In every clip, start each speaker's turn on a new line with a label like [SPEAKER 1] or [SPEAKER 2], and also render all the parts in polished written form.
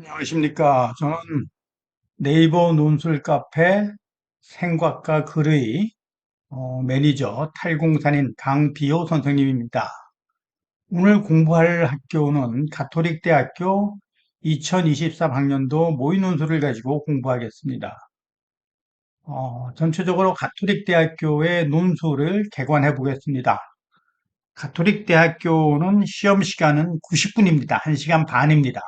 [SPEAKER 1] 안녕하십니까. 저는 네이버 논술 카페 생각과 글의 매니저 탈공산인 강비호 선생님입니다. 오늘 공부할 학교는 가톨릭대학교 2023학년도 모의 논술을 가지고 공부하겠습니다. 전체적으로 가톨릭대학교의 논술을 개관해 보겠습니다. 가톨릭대학교는 시험 시간은 90분입니다. 1시간 반입니다.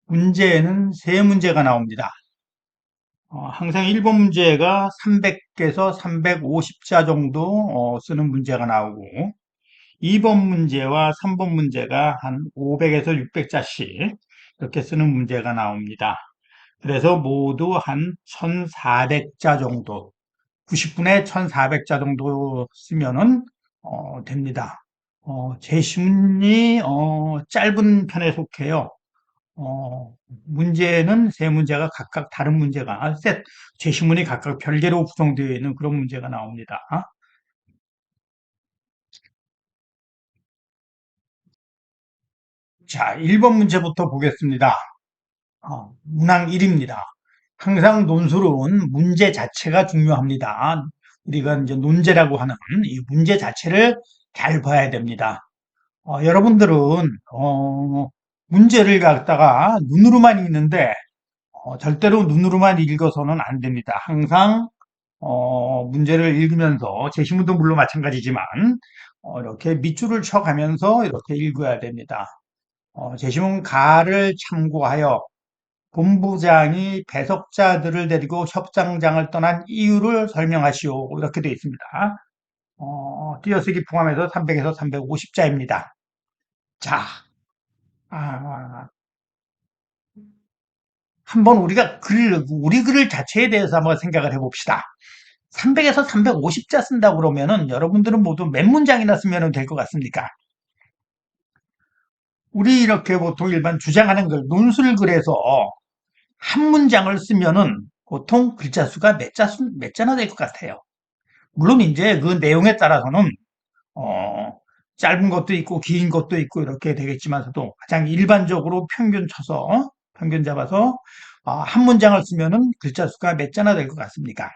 [SPEAKER 1] 문제는 세 문제가 나옵니다. 항상 1번 문제가 300에서 350자 정도 쓰는 문제가 나오고 2번 문제와 3번 문제가 한 500에서 600자씩 이렇게 쓰는 문제가 나옵니다. 그래서 모두 한 1400자 정도 90분에 1400자 정도 쓰면은 됩니다. 제시문이 짧은 편에 속해요. 문제는 세 문제가 각각 다른 문제가 제시문이 각각 별개로 구성되어 있는 그런 문제가 나옵니다. 자, 1번 문제부터 보겠습니다. 문항 1입니다. 항상 논술은 문제 자체가 중요합니다. 우리가 이제 논제라고 하는 이 문제 자체를 잘 봐야 됩니다. 여러분들은 문제를 갖다가 눈으로만 읽는데 절대로 눈으로만 읽어서는 안 됩니다. 항상 문제를 읽으면서 제시문도 물론 마찬가지지만 이렇게 밑줄을 쳐가면서 이렇게 읽어야 됩니다. 제시문 가를 참고하여 본부장이 배석자들을 데리고 협상장을 떠난 이유를 설명하시오. 이렇게 되어 있습니다. 띄어쓰기 포함해서 300에서 350자입니다. 자, 아, 한번 우리가 우리 글 자체에 대해서 한번 생각을 해봅시다. 300에서 350자 쓴다고 그러면은 여러분들은 모두 몇 문장이나 쓰면 될 것 같습니까? 우리 이렇게 보통 일반 주장하는 글, 논술글에서 한 문장을 쓰면은 보통 글자 수가 몇 자나 될 것 같아요. 물론 이제 그 내용에 따라서는 어, 짧은 것도 있고 긴 것도 있고 이렇게 되겠지만서도 가장 일반적으로 평균 쳐서 평균 잡아서 한 문장을 쓰면은 글자 수가 몇 자나 될 것 같습니까?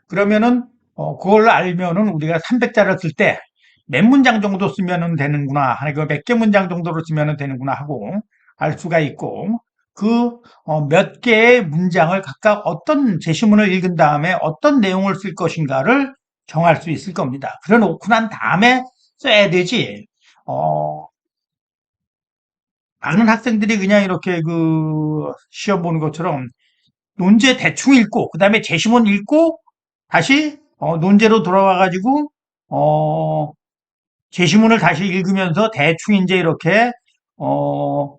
[SPEAKER 1] 그러면은 그걸 알면은 우리가 300자를 쓸 때 몇 문장 정도 쓰면은 되는구나, 그 몇 개 문장 정도로 쓰면은 되는구나 하고 알 수가 있고 그 몇 개의 문장을 각각 어떤 제시문을 읽은 다음에 어떤 내용을 쓸 것인가를 정할 수 있을 겁니다. 그래 놓고 난 다음에 써야 되지. 어, 많은 학생들이 그냥 이렇게 그 시험 보는 것처럼 논제 대충 읽고 그다음에 제시문 읽고 다시 논제로 돌아와 가지고 어, 제시문을 다시 읽으면서 대충 이제 이렇게 어,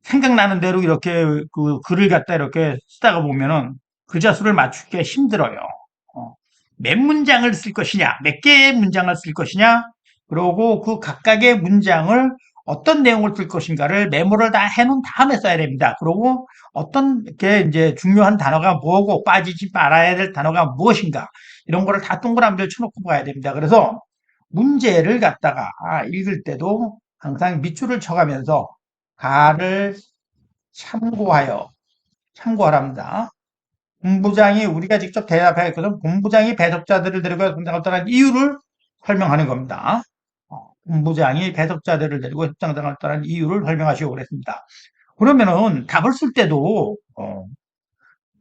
[SPEAKER 1] 생각나는 대로 이렇게 그 글을 갖다 이렇게 쓰다가 보면은 글자 수를 맞추기가 힘들어요. 어, 몇 문장을 쓸 것이냐, 몇 개의 문장을 쓸 것이냐, 그리고 그 각각의 문장을 어떤 내용을 쓸 것인가를 메모를 다 해놓은 다음에 써야 됩니다. 그리고 어떤 게 이제 중요한 단어가 뭐고 빠지지 말아야 될 단어가 무엇인가 이런 거를 다 동그라미를 쳐놓고 봐야 됩니다. 그래서 문제를 갖다가 읽을 때도 항상 밑줄을 쳐가면서 가를 참고하여 참고하랍니다. 본부장이 우리가 직접 대답해야 했거든. 본부장이 배석자들을 데리고 협상을 떠난 이유를 설명하는 겁니다. 본부장이 배석자들을 데리고 협상장을 떠난 이유를 설명하시오 그랬습니다. 그러면은 답을 쓸 때도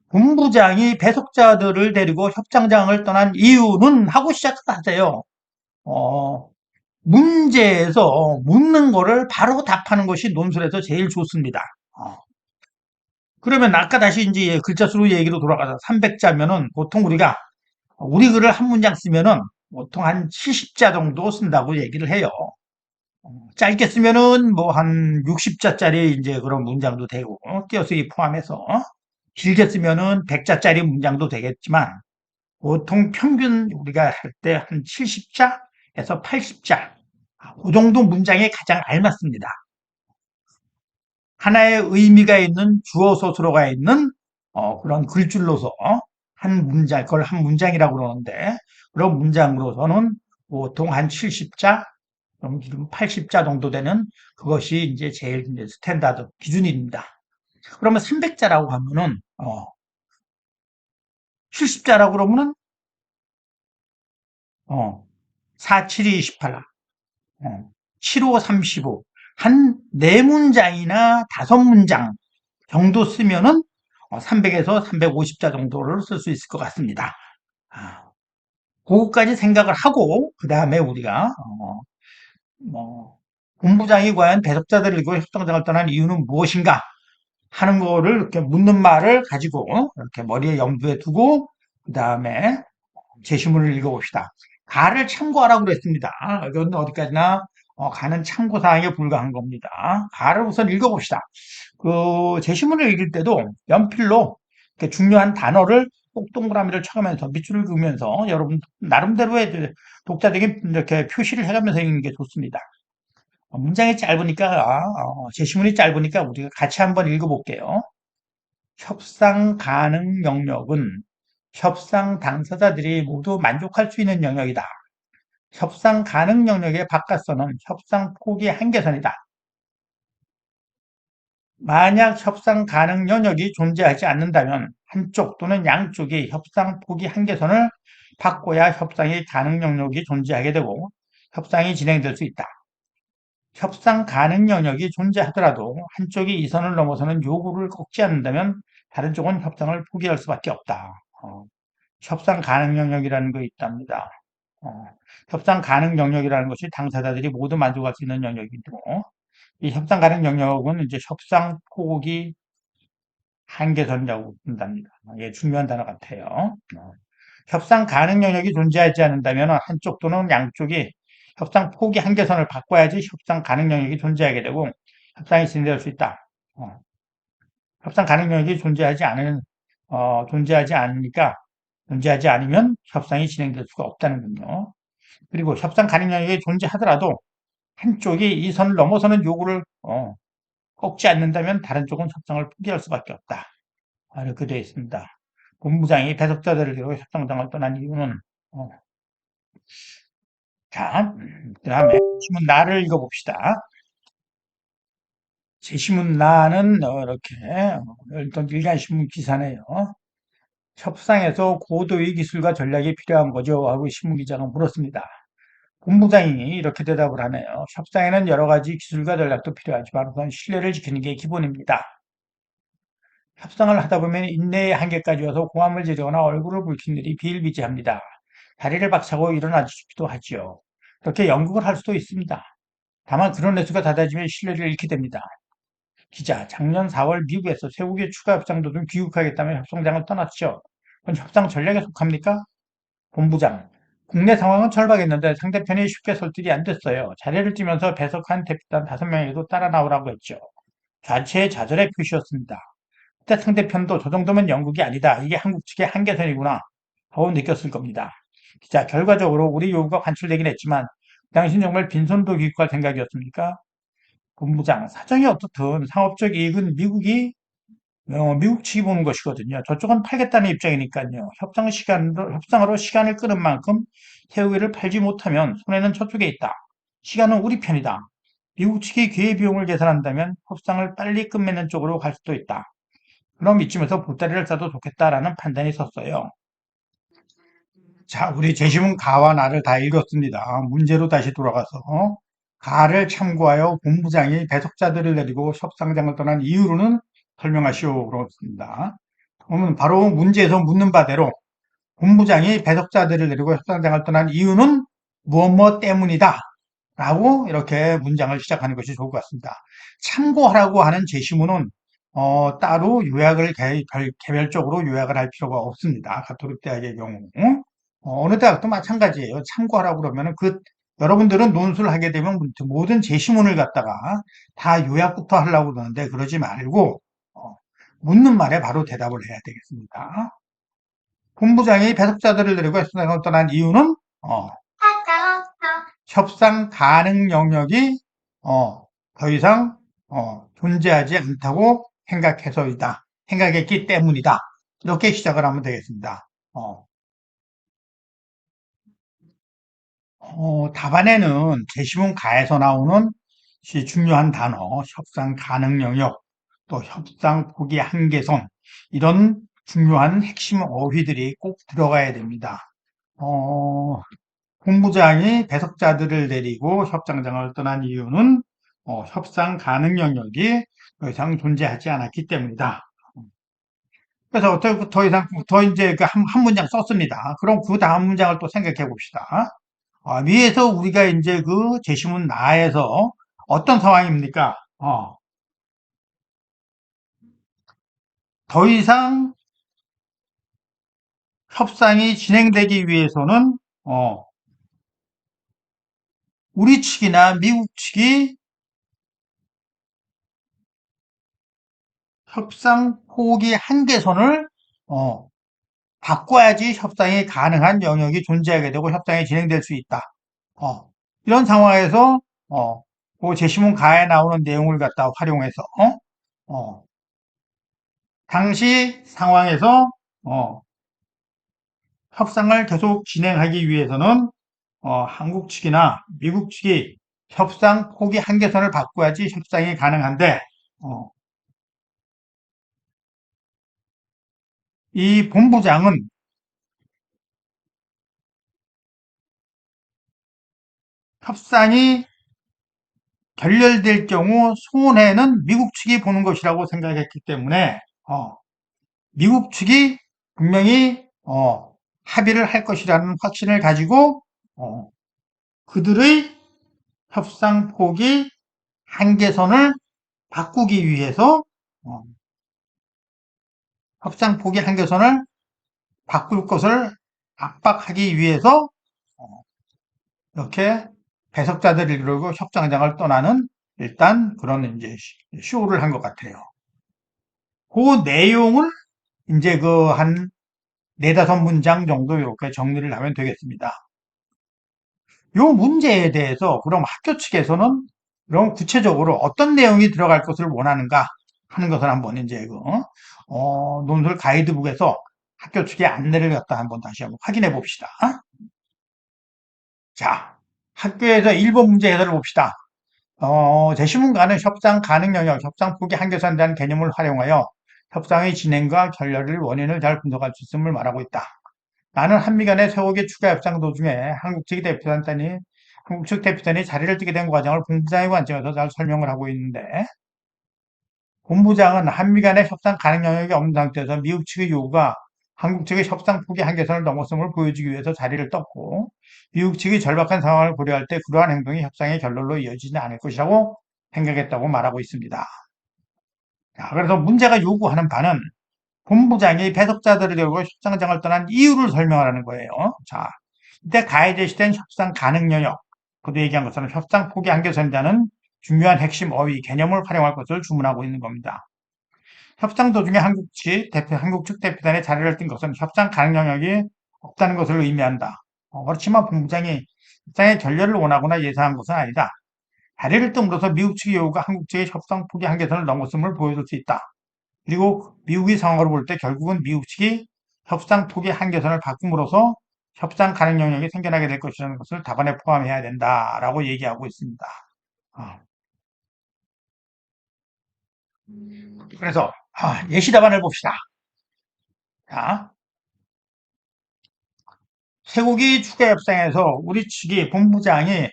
[SPEAKER 1] 본부장이 배석자들을 데리고 협상장을 떠난 이유는 하고 시작하세요. 어, 문제에서 묻는 거를 바로 답하는 것이 논술에서 제일 좋습니다. 그러면 아까 다시 이제 글자 수로 얘기로 돌아가서 300자면은 보통 우리가 우리 글을 한 문장 쓰면은 보통 한 70자 정도 쓴다고 얘기를 해요. 짧게 쓰면은 뭐 한 60자짜리 이제 그런 문장도 되고 띄어쓰기 포함해서 길게 쓰면은 100자짜리 문장도 되겠지만 보통 평균 우리가 할 때 한 70자에서 80자 그 정도 문장이 가장 알맞습니다. 하나의 의미가 있는 주어 서술어가 있는 그런 글줄로서 한 문장, 그걸 한 문장이라고 그러는데 그런 문장으로서는 보통 한 70자 지금 80자 정도 되는 그것이 이제 제일 이제 스탠다드 기준입니다. 그러면 300자라고 하면은 70자라고 그러면은 4, 7이 28, 7, 5, 35. 한 4문장이나 5문장 정도 쓰면은 300에서 350자 정도를 쓸 수 있을 것 같습니다. 그거까지 생각을 하고 그 다음에 우리가 뭐 본부장이 과연 배석자들을 이고 협상장을 떠난 이유는 무엇인가 하는 거를 이렇게 묻는 말을 가지고 이렇게 머리에 염두에 두고 그 다음에 제시문을 읽어봅시다. 가를 참고하라고 그랬습니다. 이건 어디까지나 가는 참고사항에 불과한 겁니다. 가를 우선 읽어봅시다. 그 제시문을 읽을 때도 연필로 이렇게 중요한 단어를 꼭 동그라미를 쳐가면서 밑줄을 그으면서 여러분 나름대로의 독자적인 이렇게 표시를 해가면서 읽는 게 좋습니다. 문장이 짧으니까 제시문이 짧으니까 우리가 같이 한번 읽어볼게요. 협상 가능 영역은 협상 당사자들이 모두 만족할 수 있는 영역이다. 협상 가능 영역의 바깥선은 협상 포기 한계선이다. 만약 협상 가능 영역이 존재하지 않는다면 한쪽 또는 양쪽이 협상 포기 한계선을 바꿔야 협상이 가능 영역이 존재하게 되고 협상이 진행될 수 있다. 협상 가능 영역이 존재하더라도 한쪽이 이 선을 넘어서는 요구를 꺾지 않는다면 다른 쪽은 협상을 포기할 수밖에 없다. 협상 가능 영역이라는 거 있답니다. 어, 협상 가능 영역이라는 것이 당사자들이 모두 만족할 수 있는 영역이고, 이 협상 가능 영역은 이제 협상 포기 한계선이라고 본답니다. 예, 중요한 단어 같아요. 협상 가능 영역이 존재하지 않는다면 한쪽 또는 양쪽이 협상 포기 한계선을 바꿔야지 협상 가능 영역이 존재하게 되고 협상이 진행될 수 있다. 협상 가능 영역이 존재하지 않으니까 존재하지 않으면 협상이 진행될 수가 없다는군요. 그리고 협상 가능 영역이 존재하더라도 한쪽이 이 선을 넘어서는 요구를 꺾지 않는다면 다른 쪽은 협상을 포기할 수밖에 없다. 이렇게 되어 있습니다. 본부장이 배석자들을 데리고 협상장을 떠난 이유는 자, 그 다음에 제시문 나를 읽어봅시다. 제시문 나는 이렇게 일단 일간신문 기사네요. 협상에서 고도의 기술과 전략이 필요한 거죠 하고 신문기자가 물었습니다. 본부장이 이렇게 대답을 하네요. 협상에는 여러 가지 기술과 전략도 필요하지만 우선 신뢰를 지키는 게 기본입니다. 협상을 하다 보면 인내의 한계까지 와서 고함을 지르거나 얼굴을 붉힌 일이 비일비재합니다. 다리를 박차고 일어나주기도 하지요. 그렇게 연극을 할 수도 있습니다. 다만 그런 횟수가 잦아지면 신뢰를 잃게 됩니다. 기자, 작년 4월 미국에서 쇠고기 추가 협상 도중 귀국하겠다며 협상장을 떠났죠. 그건 협상 전략에 속합니까? 본부장, 국내 상황은 절박했는데 상대편이 쉽게 설득이 안 됐어요. 자리를 뛰면서 배석한 대표단 5명에게도 따라 나오라고 했죠. 자체의 좌절의 표시였습니다. 그때 상대편도 저 정도면 영국이 아니다. 이게 한국 측의 한계선이구나 하고 느꼈을 겁니다. 기자, 결과적으로 우리 요구가 관철되긴 했지만 당신 정말 빈손도 귀국할 생각이었습니까? 본부장, 사정이 어떻든 상업적 이익은 미국 측이 보는 것이거든요. 저쪽은 팔겠다는 입장이니까요. 협상으로 시간을 끄는 만큼 태우기를 팔지 못하면 손해는 저쪽에 있다. 시간은 우리 편이다. 미국 측이 기회비용을 계산한다면 협상을 빨리 끝맺는 쪽으로 갈 수도 있다. 그럼 이쯤에서 보따리를 싸도 좋겠다라는 판단이 섰어요. 자, 우리 제시문 가와 나를 다 읽었습니다. 문제로 다시 돌아가서 가를 참고하여 본부장이 배석자들을 내리고 협상장을 떠난 이유로는 설명하시오 그렇습니다. 그러면 바로 문제에서 묻는 바대로 본부장이 배석자들을 내리고 협상장을 떠난 이유는 무엇 때문이다 라고 이렇게 문장을 시작하는 것이 좋을 것 같습니다. 참고하라고 하는 제시문은 따로 개별적으로 요약을 할 필요가 없습니다. 가톨릭 대학의 경우. 어느 대학도 마찬가지예요. 참고하라고 그러면은 여러분들은 논술을 하게 되면 모든 제시문을 갖다가 다 요약부터 하려고 그러는데 그러지 말고, 묻는 말에 바로 대답을 해야 되겠습니다. 본부장이 배석자들을 데리고 협상을 떠난 이유는, 협상 가능 영역이, 더 이상, 존재하지 않다고 생각했기 때문이다. 이렇게 시작을 하면 되겠습니다. 어, 답안에는 제시문 가에서 나오는 중요한 단어, 협상 가능 영역, 또 협상 포기 한계선, 이런 중요한 핵심 어휘들이 꼭 들어가야 됩니다. 어, 본부장이 배석자들을 데리고 협상장을 떠난 이유는 협상 가능 영역이 더 이상 존재하지 않았기 때문이다. 그래서 더 이상, 더 이제 그 한 문장 썼습니다. 그럼 그 다음 문장을 또 생각해 봅시다. 위에서 우리가 이제 그 제시문 나에서 어떤 상황입니까? 더 이상 협상이 진행되기 위해서는, 우리 측이나 미국 측이 협상 포기 한계선을, 어, 바꿔야지 협상이 가능한 영역이 존재하게 되고 협상이 진행될 수 있다. 어, 이런 상황에서, 어, 그 제시문 가에 나오는 내용을 갖다 활용해서, 어, 당시 상황에서, 어, 협상을 계속 진행하기 위해서는 한국 측이나 미국 측이 협상 포기 한계선을 바꿔야지 협상이 가능한데 어, 이 본부장은 협상이 결렬될 경우 손해는 미국 측이 보는 것이라고 생각했기 때문에 미국 측이 분명히 합의를 할 것이라는 확신을 가지고 어, 그들의 협상 포기 한계선을 바꾸기 위해서 어, 협상 포기 한계선을 바꿀 것을 압박하기 위해서 어, 이렇게 배석자들을 이루고 협상장을 떠나는 일단 그런 이제 쇼를 한 것 같아요. 그 내용을 이제 그 한 네다섯 문장 정도 이렇게 정리를 하면 되겠습니다. 요 문제에 대해서 그럼 학교 측에서는 그럼 구체적으로 어떤 내용이 들어갈 것을 원하는가 하는 것을 한번 이제 그 논술 가이드북에서 학교 측의 안내를 갖다 한번 다시 한번 확인해 봅시다. 자, 학교에서 1번 문제 해설을 봅시다. 제시문과는 협상 가능 영역, 협상 포기 한계선에 대한 개념을 활용하여 협상의 진행과 결렬의 원인을 잘 분석할 수 있음을 말하고 있다. 나는 한미 간의 세월기 추가 협상 도중에 한국 측 대표단이 자리를 뜨게 된 과정을 본부장의 관점에서 잘 설명을 하고 있는데, 본부장은 한미 간의 협상 가능 영역이 없는 상태에서 미국 측의 요구가 한국 측의 협상 포기 한계선을 넘었음을 보여주기 위해서 자리를 떴고, 미국 측이 절박한 상황을 고려할 때 그러한 행동이 협상의 결론로 이어지지 않을 것이라고 생각했다고 말하고 있습니다. 자, 그래서 문제가 요구하는 바는 본부장이 배석자들을 데리고 협상장을 떠난 이유를 설명하라는 거예요. 자, 이때 가해 제시된 협상 가능 영역, 그도 얘기한 것처럼 협상 포기 한계선자는 중요한 핵심 어휘, 개념을 활용할 것을 주문하고 있는 겁니다. 협상 도중에 한국 측 대표단의 자리를 뜬 것은 협상 가능 영역이 없다는 것을 의미한다. 그렇지만 본부장이 협상의 결렬을 원하거나 예상한 것은 아니다. 자리를 뜸으로써 미국 측의 요구가 한국 측의 협상 포기 한계선을 넘었음을 보여줄 수 있다. 그리고 미국의 상황을 볼 때 결국은 미국 측이 협상 포기 한계선을 바꿈으로써 협상 가능 영역이 생겨나게 될 것이라는 것을 답안에 포함해야 된다라고 얘기하고 있습니다. 어, 그래서 예시 답안을 봅시다. 자, 쇠고기 추가 협상에서 우리 측이 본부장이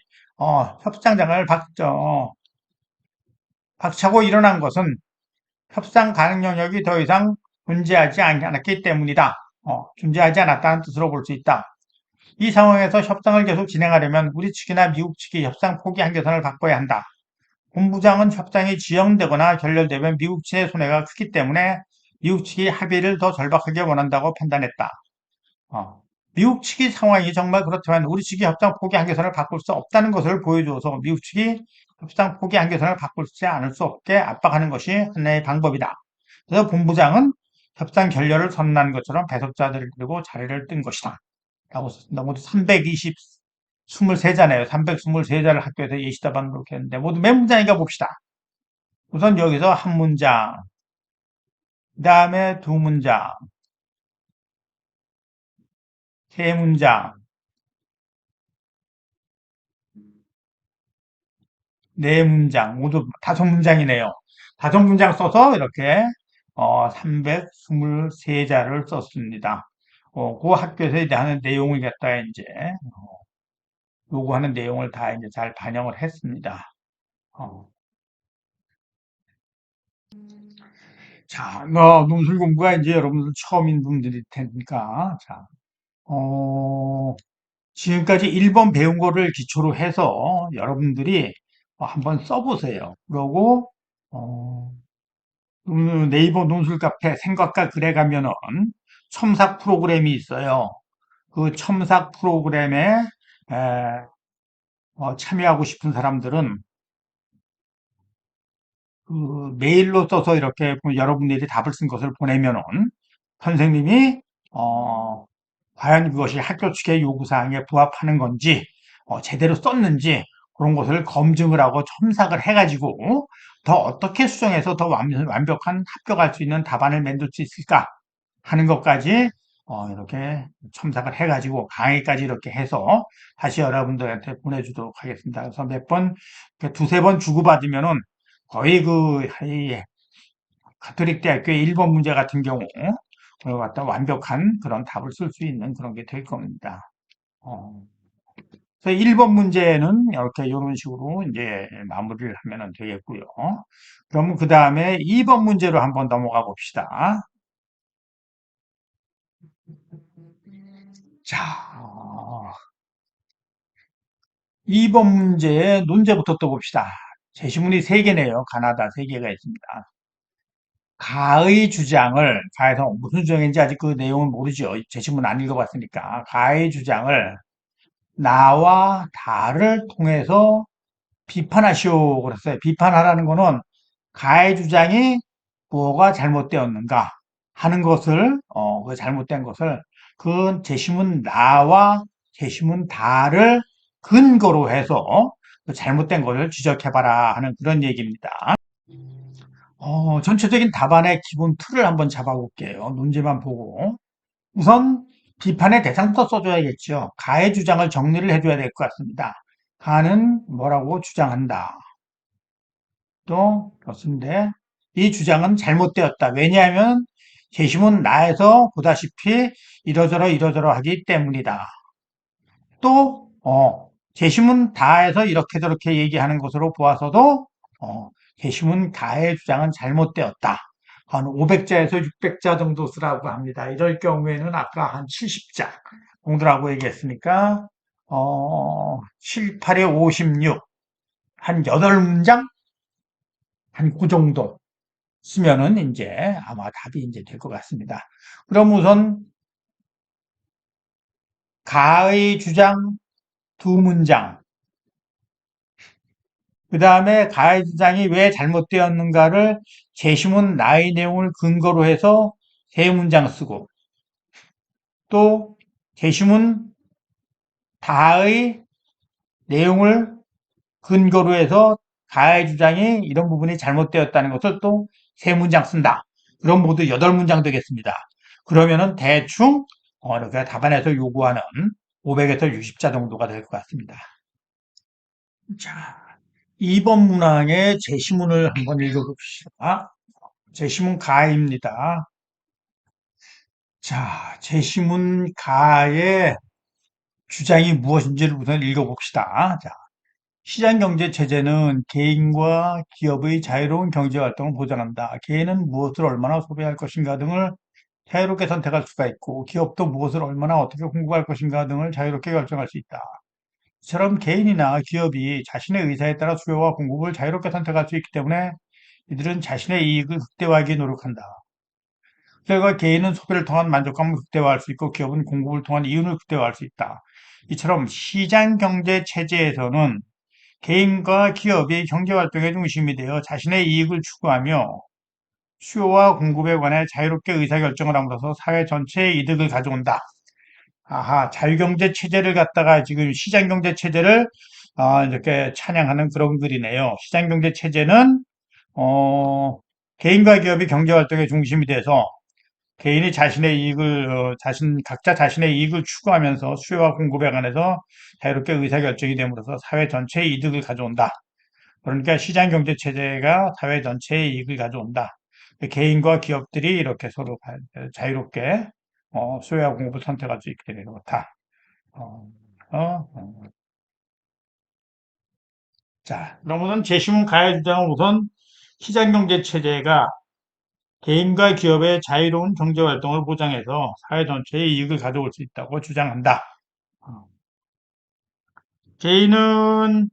[SPEAKER 1] 협상장을 박차고 일어난 것은 협상 가능 영역이 더 이상 존재하지 않았기 때문이다. 존재하지 않았다는 뜻으로 볼 수 있다. 이 상황에서 협상을 계속 진행하려면 우리 측이나 미국 측이 협상 포기 한계선을 바꿔야 한다. 본부장은 협상이 지연되거나 결렬되면 미국 측의 손해가 크기 때문에 미국 측이 합의를 더 절박하게 원한다고 판단했다. 어, 미국 측의 상황이 정말 그렇다면 우리 측이 협상 포기 한계선을 바꿀 수 없다는 것을 보여주어서 미국 측이 협상 포기 한계선을 바꿀 수 않을 수 없게 압박하는 것이 하나의 방법이다. 그래서 본부장은 협상 결렬을 선언한 것처럼 배석자들을 들고 자리를 뜬 것이다. 라고 썼습니다. 모두 23자네요. 323자를 학교에서 예시답안으로 그렇게 했는데 모두 몇 문장인가 봅시다. 우선 여기서 한 문장, 그 다음에 두 문장, 세 문장, 네 문장, 모두 다섯 문장이네요. 다섯 문장 써서 이렇게 323자를 썼습니다. 그 학교에서 이제 하는 내용을 갖다가 이제 요구하는 내용을 다 이제 잘 반영을 했습니다. 어, 자, 논술 공부가 이제 여러분들 처음인 분들일 테니까, 자, 지금까지 1번 배운 거를 기초로 해서 여러분들이 한번 써보세요. 그러고, 어, 네이버 논술 카페 생각과 글에 가면은 첨삭 프로그램이 있어요. 그 첨삭 프로그램에 참여하고 싶은 사람들은 그 메일로 써서 이렇게 여러분들이 답을 쓴 것을 보내면은 선생님이 어, 과연 그것이 학교 측의 요구사항에 부합하는 건지 제대로 썼는지 그런 것을 검증을 하고 첨삭을 해가지고 더 어떻게 수정해서 더 완벽한 합격할 수 있는 답안을 만들 수 있을까 하는 것까지 이렇게 첨삭을 해가지고 강의까지 이렇게 해서 다시 여러분들한테 보내주도록 하겠습니다. 그래서 몇 번, 두세 번 주고받으면은 거의 이 가톨릭 대학교의 1번 문제 같은 경우, 그걸 갖다 완벽한 그런 답을 쓸 수 있는 그런 게 될 겁니다. 어, 그래서 1번 문제는 이렇게 이런 식으로 이제 마무리를 하면 되겠고요. 그럼 그 다음에 2번 문제로 한번 넘어가 봅시다. 자, 2번 문제의 논제부터 또 봅시다. 제시문이 3개네요. 가나다 3개가 있습니다. 가의 주장을, 가에서 무슨 주장인지 아직 그 내용은 모르죠. 제시문 안 읽어봤으니까. 가의 주장을 나와 다를 통해서 비판하시오. 그랬어요. 비판하라는 거는 가의 주장이 뭐가 잘못되었는가 하는 것을, 그 잘못된 것을, 그 제시문 나와 제시문 다를 근거로 해서 그 잘못된 것을 지적해봐라 하는 그런 얘기입니다. 전체적인 답안의 기본 틀을 한번 잡아볼게요. 문제만 보고. 우선 비판의 대상부터 써줘야겠죠. 가의 주장을 정리를 해줘야 될 것 같습니다. 가는 뭐라고 주장한다. 또 그렇습니다. 이 주장은 잘못되었다. 왜냐하면 재심은 나에서 보다시피 이러저러 하기 때문이다. 또 재심은 다에서 이렇게 저렇게 얘기하는 것으로 보아서도 재심은 다의 주장은 잘못되었다. 한 500자에서 600자 정도 쓰라고 합니다. 이럴 경우에는 아까 한 70자 정도라고 얘기했으니까 7, 8에 56, 한 8문장? 한 그 정도 쓰면은 이제 아마 답이 이제 될 것 같습니다. 그럼 우선 가의 주장 2문장, 그 다음에 가해 주장이 왜 잘못되었는가를 제시문 나의 내용을 근거로 해서 세 문장 쓰고, 또 제시문 다의 내용을 근거로 해서 가해 주장이 이런 부분이 잘못되었다는 것을 또 세 문장 쓴다. 그럼 모두 8문장 되겠습니다. 그러면은 대충 이렇게 답안에서 요구하는 500에서 60자 정도가 될 것 같습니다. 자, 2번 문항의 제시문을 한번 읽어봅시다. 제시문 가입니다. 자, 제시문 가의 주장이 무엇인지를 우선 읽어봅시다. 자, 시장경제 체제는 개인과 기업의 자유로운 경제활동을 보장한다. 개인은 무엇을 얼마나 소비할 것인가 등을 자유롭게 선택할 수가 있고, 기업도 무엇을 얼마나 어떻게 공급할 것인가 등을 자유롭게 결정할 수 있다. 이처럼 개인이나 기업이 자신의 의사에 따라 수요와 공급을 자유롭게 선택할 수 있기 때문에 이들은 자신의 이익을 극대화하기 노력한다. 결과 개인은 소비를 통한 만족감을 극대화할 수 있고 기업은 공급을 통한 이윤을 극대화할 수 있다. 이처럼 시장 경제 체제에서는 개인과 기업이 경제 활동의 중심이 되어 자신의 이익을 추구하며 수요와 공급에 관해 자유롭게 의사결정을 함으로써 사회 전체의 이득을 가져온다. 아하, 자유경제 체제를 갖다가 지금 시장경제 체제를 이렇게 찬양하는 그런 글이네요. 시장경제 체제는 개인과 기업이 경제활동의 중심이 돼서 개인이 자신의 이익을 각자 자신의 이익을 추구하면서 수요와 공급에 관해서 자유롭게 의사결정이 됨으로써 사회 전체의 이득을 가져온다. 그러니까 시장 경제 체제가 사회 전체의 이익을 가져온다. 개인과 기업들이 이렇게 서로 자유롭게 수요와 공급을 선택할 수 있게 되는 것다. 어, 어. 자, 그러면은 제시문 가해 주장은 우선 시장 경제 체제가 개인과 기업의 자유로운 경제 활동을 보장해서 사회 전체의 이익을 가져올 수 있다고 주장한다. 어, 개인은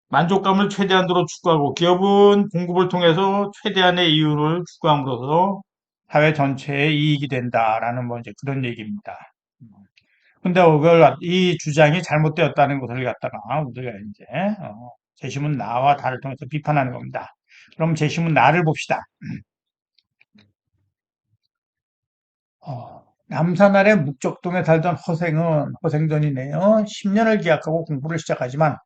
[SPEAKER 1] 만족감을 최대한으로 추구하고 기업은 공급을 통해서 최대한의 이윤을 추구함으로써 사회 전체의 이익이 된다라는 뭐 이제 그런 얘기입니다. 근데 그걸 이 주장이 잘못되었다는 것을 갖다가 우리가 이제 재심은 나와 다를 통해서 비판하는 겁니다. 그럼 재심은 나를 봅시다. 남산 아래 묵적동에 살던 허생전이네요. 10년을 기약하고 공부를 시작하지만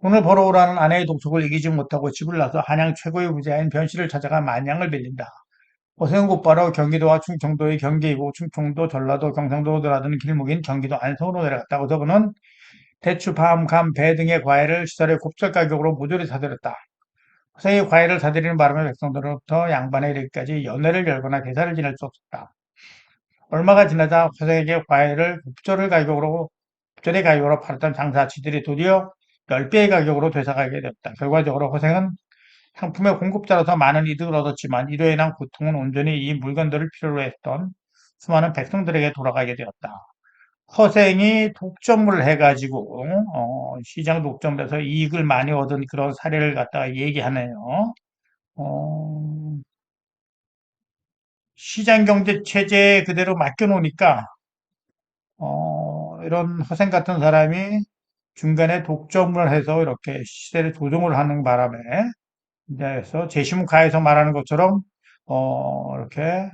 [SPEAKER 1] 돈을 벌어오라는 아내의 독촉을 이기지 못하고 집을 나서 한양 최고의 부자인 변 씨를 찾아가 만냥을 빌린다. 허생은 곧바로 경기도와 충청도의 경계이고 충청도, 전라도, 경상도로 들어가는 길목인 경기도 안성으로 내려갔다. 그래서 그는 대추, 밤, 감, 배 등의 과일을 시설에 곱절 가격으로 모조리 사들였다. 허생이 과일을 사들이는 바람에 백성들로부터 양반에 이르기까지 연회를 열거나 대사를 지낼 수 없었다. 얼마가 지나자 허생에게 과일을 곱절의 가격으로 팔았던 장사치들이 드디어 10배의 가격으로 되사가게 되었다. 결과적으로 허생은 상품의 공급자로서 많은 이득을 얻었지만 이로 인한 고통은 온전히 이 물건들을 필요로 했던 수많은 백성들에게 돌아가게 되었다. 허생이 독점을 해가지고 시장 독점에서 이익을 많이 얻은 그런 사례를 갖다가 얘기하네요. 어, 시장 경제 체제에 그대로 맡겨놓으니까 이런 허생 같은 사람이 중간에 독점을 해서 이렇게 시세를 조정을 하는 바람에 그래서 재시문가에서 말하는 것처럼 이렇게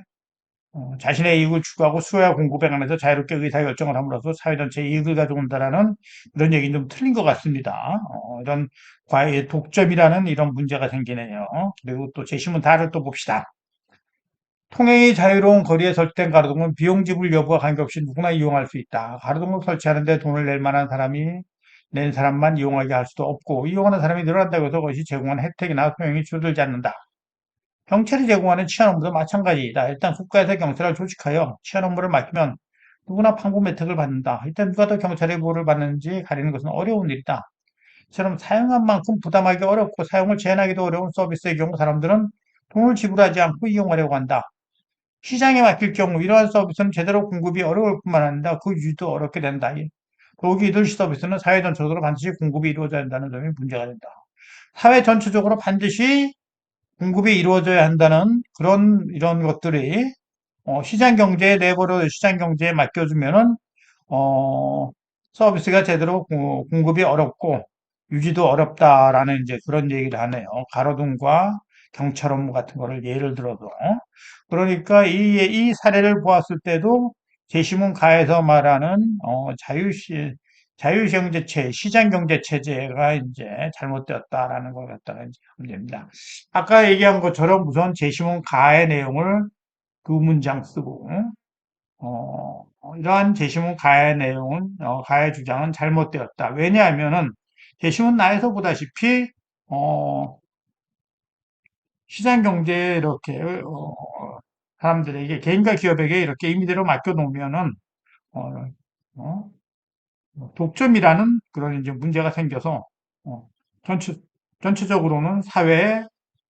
[SPEAKER 1] 자신의 이익을 추구하고 수요와 공급에 관해서 자유롭게 의사결정을 함으로써 사회 전체의 이익을 가져온다라는 그런 얘기는 좀 틀린 것 같습니다. 이런 과의 독점이라는 이런 문제가 생기네요. 그리고 또 재시문 다를 또 봅시다. 통행이 자유로운 거리에 설치된 가로등은 비용 지불 여부와 관계없이 누구나 이용할 수 있다. 가로등을 설치하는데 돈을 낼 만한 사람이 낸 사람만 이용하게 할 수도 없고 이용하는 사람이 늘어난다고 해서 그것이 제공하는 혜택이나 소용이 줄어들지 않는다. 경찰이 제공하는 치안 업무도 마찬가지이다. 일단 국가에서 경찰을 조직하여 치안 업무를 맡기면 누구나 판본 혜택을 받는다. 일단 누가 더 경찰의 보호를 받는지 가리는 것은 어려운 일이다. 이처럼 사용한 만큼 부담하기 어렵고 사용을 제한하기도 어려운 서비스의 경우 사람들은 돈을 지불하지 않고 이용하려고 한다. 시장에 맡길 경우 이러한 서비스는 제대로 공급이 어려울 뿐만 아니라 그 유지도 어렵게 된다. 더욱이 이들 서비스는 사회 전체적으로 반드시 공급이 이루어져야 한다는 점이 문제가 된다. 사회 전체적으로 반드시 공급이 이루어져야 한다는 이런 것들이 시장 경제에 내버려 시장 경제에 맡겨주면은 어, 서비스가 제대로 공급이 어렵고 유지도 어렵다라는 이제 그런 얘기를 하네요. 가로등과 경찰 업무 같은 거를 예를 들어서. 그러니까 이 사례를 보았을 때도 제시문 가에서 말하는 자유경제체, 시장경제체제가 이제 잘못되었다라는 걸 갖다가 이제 하면 됩니다. 아까 얘기한 것처럼 우선 제시문 가의 내용을 두 문장 쓰고 이러한 제시문 가해 내용은 가해 주장은 잘못되었다. 왜냐하면은 제시문 나에서 보다시피 어, 시장 경제에 이렇게 사람들에게 개인과 기업에게 이렇게 임의대로 맡겨놓으면은 어, 어, 독점이라는 그런 이제 문제가 생겨서 어, 전체 전체적으로는 사회에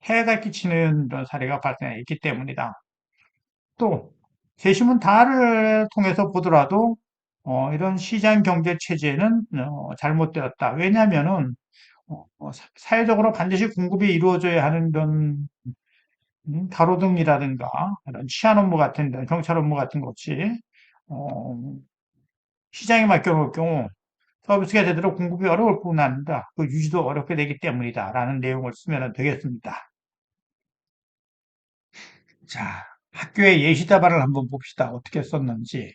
[SPEAKER 1] 해가 끼치는 이런 사례가 발생했기 때문이다. 또 세심은 다를 통해서 보더라도 이런 시장 경제 체제는 잘못되었다. 왜냐하면은 사회적으로 반드시 공급이 이루어져야 하는 이런 가로등이라든가 이런 치안 업무 같은 이런 경찰 업무 같은 것이 어, 시장에 맡겨놓을 경우 서비스가 제대로 공급이 어려울 뿐 아니라 그 유지도 어렵게 되기 때문이다라는 내용을 쓰면 되겠습니다. 자, 학교의 예시 답안을 한번 봅시다. 어떻게 썼는지.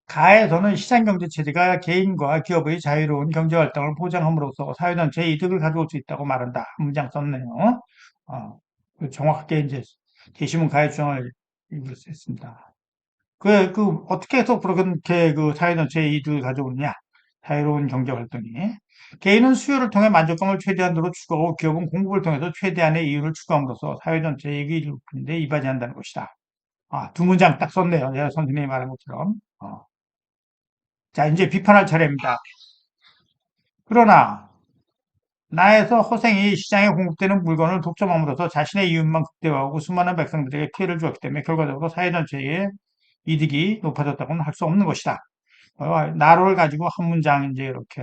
[SPEAKER 1] 가에서는 시장경제체제가 개인과 기업의 자유로운 경제활동을 보장함으로써 사회전체의 이득을 가져올 수 있다고 말한다. 한 문장 썼네요. 정확하게 이제 제시문 가해 주장을 읽을 수 있습니다. 어떻게 해서 그렇게 그 사회전체의 이득을 가져오느냐? 자유로운 경제활동이. 개인은 수요를 통해 만족감을 최대한으로 추구하고 기업은 공급을 통해서 최대한의 이윤을 추구함으로써 사회 전체의 이익을 높이는데 이바지한다는 것이다. 아, 두 문장 딱 썼네요. 내가 선생님이 말한 것처럼. 자, 이제 비판할 차례입니다. 그러나 나에서 허생이 시장에 공급되는 물건을 독점함으로써 자신의 이윤만 극대화하고 수많은 백성들에게 피해를 주었기 때문에 결과적으로 사회 전체의 이득이 높아졌다고는 할 수 없는 것이다. 나로를 가지고 한 문장 이제 이렇게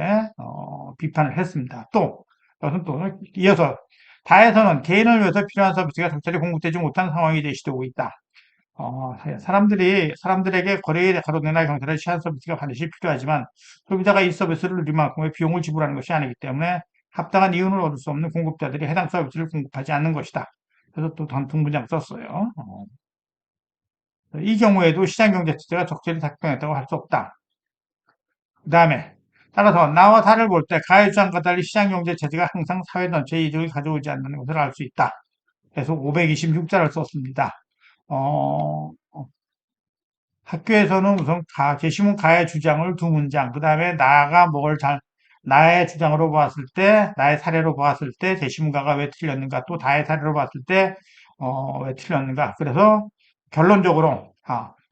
[SPEAKER 1] 비판을 했습니다. 또 이것은 또 이어서 다에서는 개인을 위해서 필요한 서비스가 적절히 공급되지 못한 상황이 제시되고 있다. 사람들에게 거래에 가로내나 경제를 취한 서비스가 반드시 필요하지만 소비자가 이 서비스를 누릴 만큼의 비용을 지불하는 것이 아니기 때문에 합당한 이윤을 얻을 수 없는 공급자들이 해당 서비스를 공급하지 않는 것이다. 그래서 또 단통 문장 썼어요. 이 경우에도 시장경제체제가 적절히 작동했다고 할 수 없다. 그 다음에 따라서 나와 다를 볼 때 가해주장과 달리 시장경제체제가 항상 사회 전체의 이득을 가져오지 않는 것을 알 수 있다. 그래서 526자를 썼습니다. 어, 학교에서는 우선 제시문 가해 주장을 두 문장, 그 다음에 나의 주장으로 봤을 때, 나의 사례로 봤을 때, 제시문가가 왜 틀렸는가, 또 나의 사례로 봤을 때, 왜 틀렸는가. 그래서 결론적으로,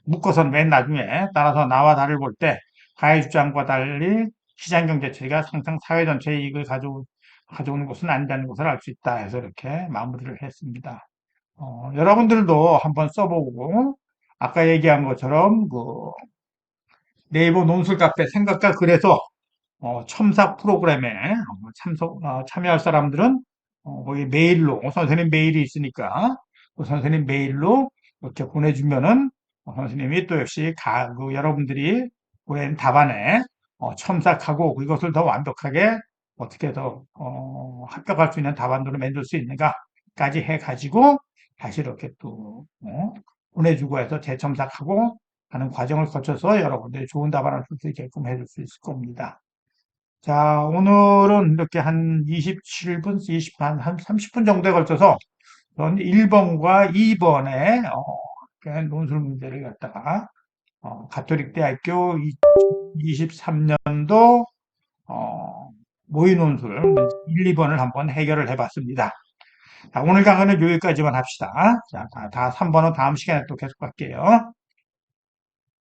[SPEAKER 1] 묶어선 맨 나중에, 따라서 나와 다를 볼 때, 가해 주장과 달리 시장경제체가 항상 사회 전체의 이익을 가져오는 것은 아니라는 것을 알 수 있다 해서 이렇게 마무리를 했습니다. 여러분들도 한번 써보고, 아까 얘기한 것처럼, 네이버 논술 카페 생각과 글에서, 첨삭 프로그램에 참여할 사람들은, 거기 메일로, 선생님 메일이 있으니까, 그 선생님 메일로 이렇게 보내주면은, 선생님이 또 역시 여러분들이 보낸 답안에, 첨삭하고 그것을 더 완벽하게 어떻게 더, 합격할 수 있는 답안으로 만들 수 있는가까지 해가지고, 다시 이렇게 또 보내주고 해서 재첨삭하고 하는 과정을 거쳐서 여러분들이 좋은 답안을 쓸 수 있게끔 해줄 수 있을 겁니다. 자, 오늘은 이렇게 한 27분, 한 30분 정도에 걸쳐서 1번과 2번의 논술 문제를 갖다가 가톨릭대학교 23년도 모의 논술 1, 2번을 한번 해결을 해봤습니다. 자, 오늘 강의는 여기까지만 합시다. 자, 다 3번은 다음 시간에 또 계속 할게요.